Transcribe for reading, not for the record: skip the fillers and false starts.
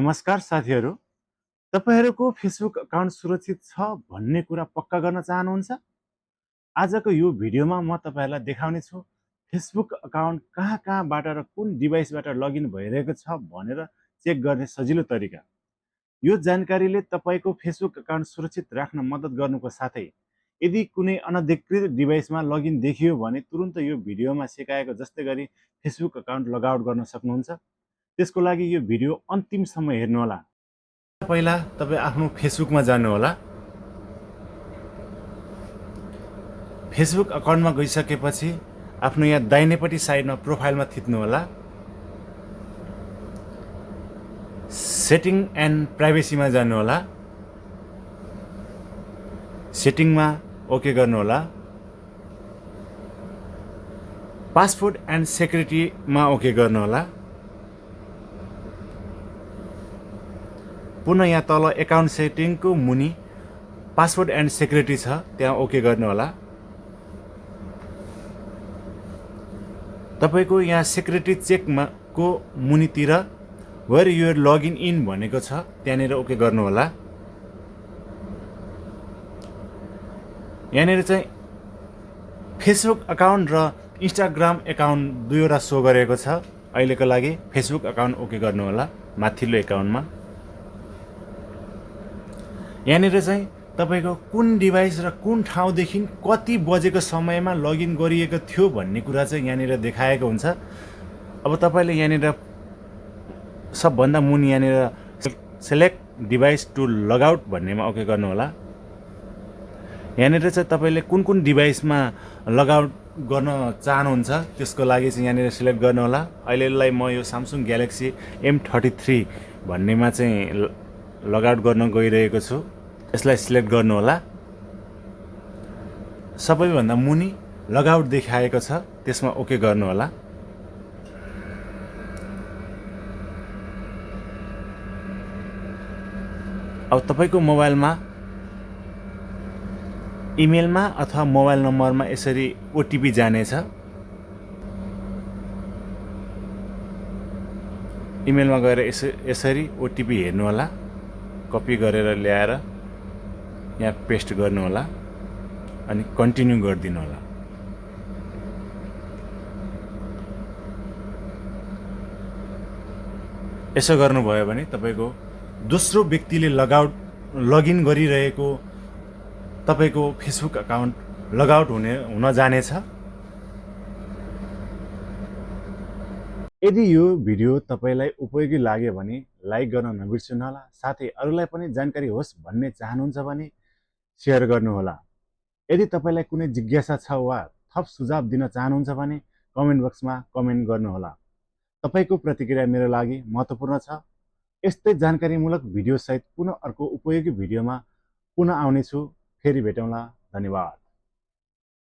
नमस्कार साथीहरू, तपाईहरूको Facebook account सुरक्षित छ भन्ने कुरा पक्का गर्न चाहनुहुन्छ? आजको यो भिडियोमा म तपाईहरूलाई देखाउने छु फेसबुक अकाउन्ट कहाँबाट र कुन डिभाइसबाट लगइन भइरहेको छ भनेर चेक गर्ने सजिलो तरिका। यो जानकारीले तपाईको फेसबुक अकाउन्ट सुरक्षित राख्न मद्दत गर्नुको साथै यदि कुनै अनधिकृत डिभाइसमा लगइन देखियो भने तुरुन्त यो भिडियोमा सिकाएको जस्तै गरी फेसबुक अकाउन्ट लगआउट गर्न सक्नुहुन्छ। त्यसको लागि यो भिडियो अन्तिमसम्म हेर्नुहोला। पहिला तपाईं आफ्नो फेसबुकमा जानुहोला। फेसबुक अकाउन्टमा गइसकेपछि आफ्नो यहाँ दाहिनेपट्टि साइडमा प्रोफाइलमा थिच्नुहोला। सेटिङ एन्ड प्राइभेसीमा जानुहोला। सेटिङमा ओके गर्नुहोला। पासवर्ड एन्ड सेक्युरिटीमा ओके गर्नुहोला। पुनः यहाँ तल एकाउन्ट सेटिङको मुनि पासवर्ड एन्ड सेक्युरिटी छ, त्यहाँ ओके गर्नुहोला। तपाईको यहाँ सेक्युरिटी चेकमा को मुनितिर वेयर युर लगइन इन भनेको छ, त्यहाँनिर ओके गर्नुहोला। यहाँनिर चाहिँ फेसबुक अकाउन्ट र इन्स्टाग्राम अकाउन्ट दुईवटा सो गरेको छ। अहिलेको लागि फेसबुक अकाउन्ट ओके गर्नुहोला माथिल्लो एकाउन्टमा। यहाँनिर चाहिँ तपाईको कुन डिभाइस र कुन ठाउँदेखि कति बजेको समयमा लगइन गरिएको थियो भन्ने कुरा चाहिँ यहाँनिर देखाएको हुन्छ। अब तपाईले यहाँनिर सबभन्दा मुनि यहाँनिर सेलेक्ट डिभाइस टु लगआउट भन्नेमा ओके गर्नुहोला। यहाँनिर चाहिँ तपाईले कुन कुन डिभाइसमा लगआउट गर्न चाहनुहुन्छ त्यसको लागि चाहिँ यहाँनिर सिलेक्ट गर्नुहोला। अहिलेलाई म यो Samsung Galaxy M33 भन्नेमा चाहिँ लगआउट गर्न गइरहेको छु। यसलाई सिलेक्ट गर्नुहोला। सबैभन्दा मुनि लगआउट देखाएको छ, त्यसमा ओके गर्नुहोला। अब तपाईको मोबाइलमा इमेलमा अथवा मोबाइल नम्बरमा यसरी ओटिपी जानेछ। इमेलमा गएर यसरी ओटिपी हेर्नुहोला, कपी गरेर ल्याएर यहाँ पेस्ट गर्नुहोला अनि कन्टिन्यू गरिदिनु होला। यसो गर्नुभयो भने तपाईको दोस्रो व्यक्तिले लगइन गरिरहेको तपाईको फेसबुक अकाउन्ट लगआउट हुन जानेछ। यदि यो भिडियो तपाईलाई उपयोगी लाग्यो भने लाइक गर्न नबिर्सनुहोला। साथै अरूलाई पनि जानकारी होस् भन्ने चाहनुहुन्छ भने शेयर गर्नुहोला। यदि तपाईलाई कुनै जिज्ञासा छ वा थप सुझाव दिन चाहनुहुन्छ भने कमेन्ट बक्समा कमेन्ट गर्नुहोला। तपाईको प्रतिक्रिया मेरो लागि महत्त्वपूर्ण छ। यस्तै जानकारीमूलक भिडियो सहित पुनः अर्को उपयोगी भिडियोमा पुनः आउनेछु। फेरि भेटौँला। धन्यवाद।